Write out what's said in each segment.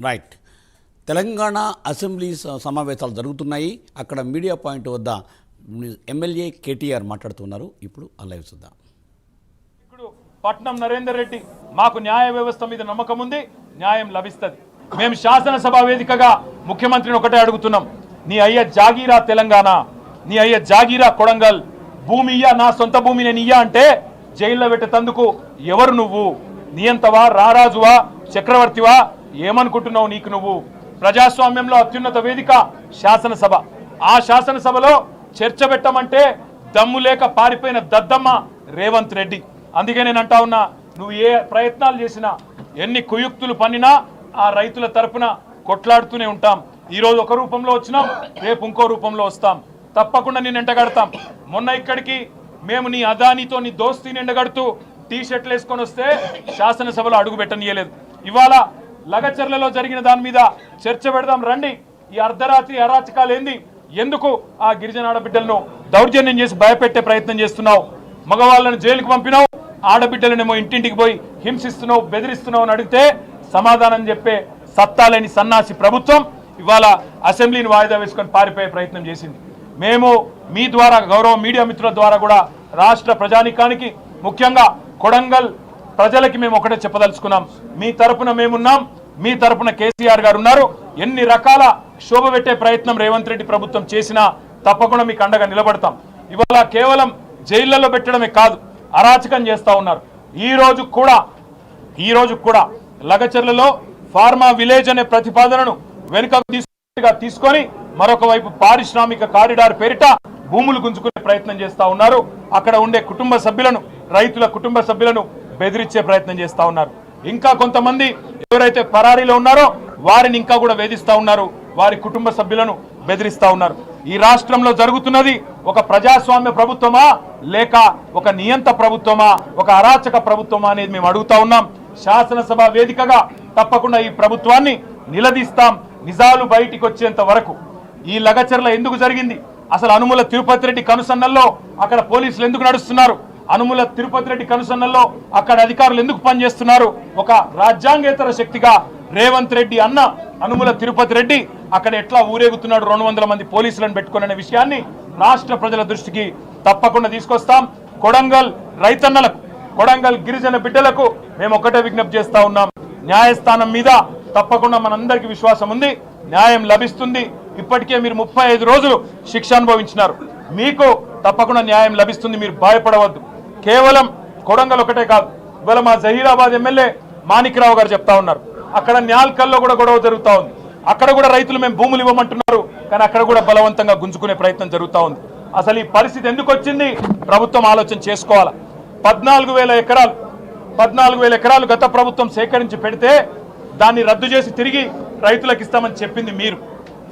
Right. Telangana assembly సమావేశాలు జరుగుతున్నాయి. అక్కడ మీడియా పాయింట్ వద్ద ఎమ్మెల్యే కేటీఆర్ మాట్లాడుతున్నారు. ఇప్పుడు ఆ లైవ్ చూద్దాం. ఇప్పుడు పట్నం నరేందర్ రెడ్డి మాకు న్యాయ వ్యవస్థ మీద నమ్మకం ఉంది, న్యాయం లభిస్తుంది. మేము శాసనసభ వేదికగా ముఖ్యమంత్రిని ఒకటే అడుగుతున్నాం, నీ అయ్య జాగీరా తెలంగాణ, నీ అయ్య జాగీరా కొడంగల్, భూమి ఇయ్యా, నా సొంత భూమి నేను ఇయ్యా అంటే జైల్లో పెట్టేందుకు ఎవరు నువ్వు? నియంతవా, రారాజువా, చక్రవర్తివా? ఏమనుకుంటున్నావు? నీకు నువ్వు ప్రజాస్వామ్యంలో అత్యున్నత వేదిక శాసనసభ. ఆ శాసనసభలో చర్చ పెట్టమంటే దమ్ము లేక పారిపోయిన దద్దమ్మ రేవంత్ రెడ్డి. అందుకే నేను అంటా ఉన్నా, నువ్వు ఏ ప్రయత్నాలు చేసినా, ఎన్ని కుయుక్తులు పన్నినా ఆ రైతుల తరపున కొట్లాడుతూనే ఉంటాం. ఈరోజు ఒక రూపంలో వచ్చినాం, రేపు ఇంకో రూపంలో వస్తాం. తప్పకుండా నేను ఎండగడతాం. మొన్న ఇక్కడికి మేము నీ అదానితో నీ దోస్తీని ఎండగడుతూ టీ షర్ట్లు వేసుకొని వస్తే శాసనసభలో అడుగు పెట్టనీయలేదు. ఇవాళ లగచర్లలో జరిగిన దాని మీద చర్చ పెడదాం రండి. ఈ అర్ధరాత్రి అరాచకాలు ఏంది? ఎందుకు ఆ గిరిజన ఆడబిడ్డలను దౌర్జన్యం చేసి భయపెట్టే ప్రయత్నం చేస్తున్నావు? మగవాళ్ళను జైలుకు పంపినావు, ఆడబిడ్డలనేమో ఇంటింటికి పోయి హింసిస్తున్నావు, బెదిరిస్తున్నావు అని అడిగితే సమాధానం చెప్పే సత్తాలేని సన్నాసి ప్రభుత్వం ఇవాళ అసెంబ్లీని వాయిదా వేసుకొని పారిపోయే ప్రయత్నం చేసింది. మేము మీ ద్వారా, గౌరవ మీడియా మిత్రుల ద్వారా కూడా రాష్ట్ర ప్రజానికానికి, ముఖ్యంగా కొడంగల్ ప్రజలకి మేము ఒకటే చెప్పదలుచుకున్నాం, మీ తరపున మేమున్నాం, మీ తరపున కేసీఆర్ గారు ఉన్నారు. ఎన్ని రకాల శోభ పెట్టే ప్రయత్నం రేవంత్ రెడ్డి ప్రభుత్వం చేసినా తప్పకుండా మీకు అండగా నిలబడతాం. ఇవాళ కేవలం జైళ్లలో పెట్టడమే కాదు, అరాచకం చేస్తూ ఉన్నారు. ఈ రోజు కూడా లగచర్లలో ఫార్మా విలేజ్ అనే ప్రతిపాదనను వెనుకకు తీసుకొని మరొక వైపు పారిశ్రామిక కారిడార్ పేరిట భూములు గుంజుకునే ప్రయత్నం చేస్తూ ఉన్నారు. అక్కడ ఉండే కుటుంబ సభ్యులను, రైతుల కుటుంబ సభ్యులను బెదిరించే ప్రయత్నం చేస్తూ ఉన్నారు. ఇంకా కొంతమంది ఎవరైతే పరారీలో ఉన్నారో వారిని ఇంకా కూడా వేధిస్తూ ఉన్నారు, వారి కుటుంబ సభ్యులను బెదిరిస్తూ ఉన్నారు. ఈ రాష్ట్రంలో జరుగుతున్నది ఒక ప్రజాస్వామ్య ప్రభుత్వమా, లేక ఒక నియంత ప్రభుత్వమా, ఒక అరాచక ప్రభుత్వమా అనేది మేము అడుగుతా ఉన్నాం. శాసనసభ వేదికగా తప్పకుండా ఈ ప్రభుత్వాన్ని నిలదీస్తాం, నిజాలు బయటికి వచ్చేంత వరకు. ఈ లగచర్ల ఎందుకు జరిగింది? అసలు అనుముల తిరుపతి రెడ్డి కనుసన్నల్లో అక్కడ పోలీసులు ఎందుకు నడుస్తున్నారు? అనుముల తిరుపతి రెడ్డి కనుసన్నల్లో అక్కడ అధికారులు ఎందుకు పనిచేస్తున్నారు? ఒక రాజ్యాంగేతర శక్తిగా రేవంత్ రెడ్డి అన్న అనుముల తిరుపతి రెడ్డి అక్కడ ఎట్లా ఊరేగుతున్నాడు 200 మంది పోలీసులను పెట్టుకునే విషయాన్ని రాష్ట్ర ప్రజల దృష్టికి తప్పకుండా తీసుకొస్తాం. కొడంగల్ రైతన్నలకు, కొడంగల్ గిరిజన బిడ్డలకు మేము ఒకటే విజ్ఞప్తి చేస్తా ఉన్నాం, న్యాయస్థానం మీద తప్పకుండా మనందరికీ విశ్వాసం ఉంది, న్యాయం లభిస్తుంది. ఇప్పటికే మీరు 35 రోజులు శిక్ష అనుభవించినారు, మీకు తప్పకుండా న్యాయం లభిస్తుంది, మీరు భయపడవద్దు. కేవలం కొడంగల్ ఒకటే కాదు, ఇవాళ మా జహీరాబాద్ ఎమ్మెల్యే మాణిక్రావు గారు చెప్తా ఉన్నారు, అక్కడ న్యాల్కల్లో కూడా గొడవ జరుగుతూ ఉంది. అక్కడ కూడా రైతులు మేము భూములు ఇవ్వమంటున్నారు, కానీ అక్కడ కూడా బలవంతంగా గుంజుకునే ప్రయత్నం జరుగుతూ ఉంది. అసలు ఈ పరిస్థితి ఎందుకు వచ్చింది? ప్రభుత్వం ఆలోచన చేసుకోవాలా. 14,000 ఎకరాలు గత ప్రభుత్వం సేకరించి పెడితే దాన్ని రద్దు చేసి తిరిగి రైతులకు ఇస్తామని చెప్పింది మీరు.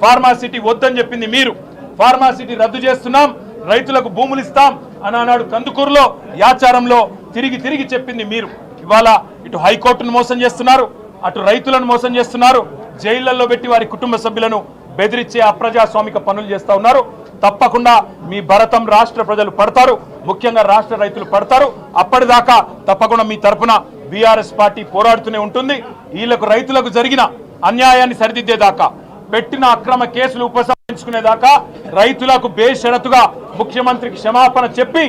ఫార్మాసిటీ వద్దని చెప్పింది మీరు. ఫార్మాసిటీ రద్దు చేస్తున్నాం, రైతులకు భూములు ఇస్తాం అని అన్నాడు కందుకూరులో, యాచారంలో తిరిగి చెప్పింది మీరు. ఇవాళ ఇటు హైకోర్టును మోసం చేస్తున్నారు, అటు రైతులను మోసం చేస్తున్నారు, జైళ్లలో పెట్టి వారి కుటుంబ సభ్యులను బెదిరించే అప్రజాస్వామిక పనులు చేస్తూ ఉన్నారు. తప్పకుండా మీ భరతం రాష్ట్ర ప్రజలు పడతారు, ముఖ్యంగా రాష్ట్ర రైతులు పడతారు. అప్పటిదాకా తప్పకుండా మీ తరఫున బీఆర్ఎస్ పార్టీ పోరాడుతూనే ఉంటుంది. వీళ్లకు రైతులకు జరిగిన అన్యాయాన్ని సరిదిద్దేదాకా, పెట్టిన అక్రమ కేసులు ఉపసంహరించుకునేదాకా, రైతులకు బేషరతుగా ముఖ్యమంత్రికి క్షమాపణ చెప్పి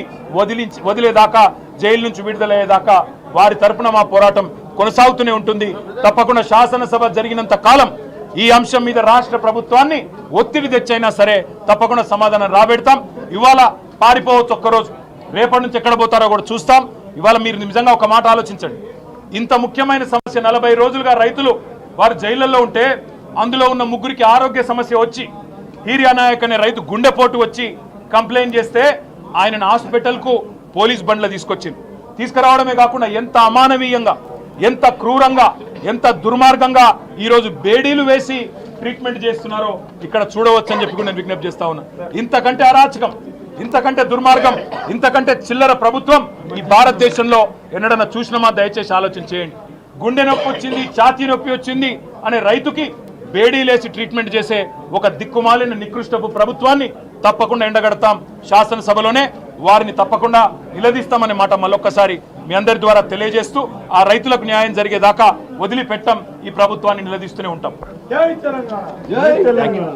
వదిలేదాకా, జైలు నుంచి విడుదలయ్యేదాకా వారి తరపున మా పోరాటం కొనసాగుతూనే ఉంటుంది. తప్పకుండా శాసనసభ జరిగినంత కాలం ఈ అంశం మీద రాష్ట్ర ప్రభుత్వాన్ని ఒత్తిడి తెచ్చైనా సరే తప్పకుండా సమాధానం రాబెడతాం. ఇవాళ పారిపోవచ్చు ఒక్కరోజు, రేపటి నుంచి ఎక్కడ పోతారో కూడా చూస్తాం. ఇవాళ మీరు నిజంగా ఒక మాట ఆలోచించండి, ఇంత ముఖ్యమైన సమస్య 40 రోజులుగా రైతులు వారు జైళ్లలో ఉంటే అందులో ఉన్న 3 ఆరోగ్య సమస్య వచ్చి, హీరియా నాయక్ అనే రైతు గుండెపోటు వచ్చి కంప్లైంట్ చేస్తే ఆయనను హాస్పిటల్కు పోలీస్ బండ్లు తీసుకురావడమే కాకుండా ఎంత అమానవీయంగా, ఎంత క్రూరంగా, ఎంత దుర్మార్గంగా ఈరోజు బేడీలు వేసి ట్రీట్మెంట్ చేస్తున్నారో ఇక్కడ చూడవచ్చు అని చెప్పి నేను విజ్ఞప్తి చేస్తా ఉన్నా. ఇంతకంటే అరాచకం, ఇంతకంటే దుర్మార్గం, ఇంతకంటే చిల్లర ప్రభుత్వం ఈ భారతదేశంలో ఎన్నడన్నా చూసినామా? దయచేసి ఆలోచన చేయండి. గుండె నొప్పి వచ్చింది, ఛాతీ నొప్పి వచ్చింది అనే రైతుకి బేడీలేసి ట్రీట్మెంట్ చేసే ఒక దిక్కుమాలిన నికృష్టపు ప్రభుత్వాన్ని తప్పకుండా ఎండగడతాం. శాసనసభలోనే వారిని తప్పకుండా నిలదీస్తామనే మాట మళ్ళొక్కసారి మీ అందరి ద్వారా తెలియజేస్తూ ఆ రైతులకు న్యాయం జరిగేదాకా వదిలిపెట్టం, ఈ ప్రభుత్వాన్ని నిలదీస్తూనే ఉంటాం. జై తెలంగాణ.